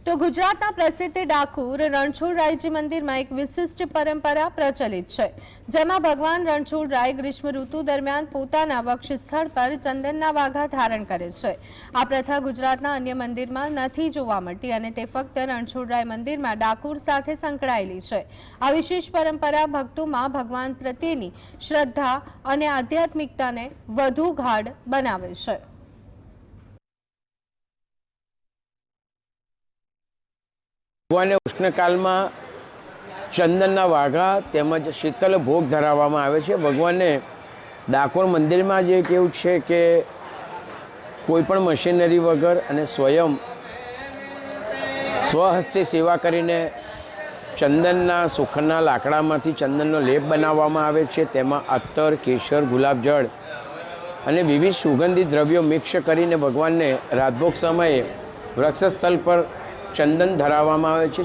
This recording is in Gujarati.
તો ગુજરાતના પ્રસિદ્ધ ડાકોર રણછોડરાયજી મંદિરમાં એક વિશિષ્ટ પરંપરા પ્રચલિત છે, જેમાં ભગવાન રણછોડરાય ગ્રીષ્મ ઋતુ દરમિયાન પોતાના વક્ષસ્થળ પર ચંદનના વાઘા ધારણ કરે છે। આ પ્રથા ગુજરાતના અન્ય મંદિરમાં નથી જોવા મળતી અને તે ફક્ત રણછોડરાય મંદિરમાં ડાકોર સાથે સંકળાયેલી છે। આ વિશેષ પરંપરા ભક્તોમાં ભગવાન પ્રત્યેની શ્રદ્ધા અને આધ્યાત્મિકતાને વધુ ગાઢ બનાવે છે। ભગવાને ઉષ્ણકાલમાં ચંદનના વાઘા તેમજ શીતલ ભોગ ધરાવવામાં આવે છે। ભગવાનને ડાકોર મંદિરમાં જે કેવું છે કે કોઈપણ મશીનરી વગર અને સ્વયં સ્વહસ્તે સેવા કરીને ચંદનના સુખના લાકડામાંથી ચંદનનો લેપ બનાવવામાં આવે છે। તેમાં અત્તર, કેસર, ગુલાબજળ અને વિવિધ સુગંધિત દ્રવ્યો મિક્સ કરીને ભગવાનને રાતભોગ સમયે વૃક્ષસ્થળ પર ચંદન ધરાવવામાં આવે છે।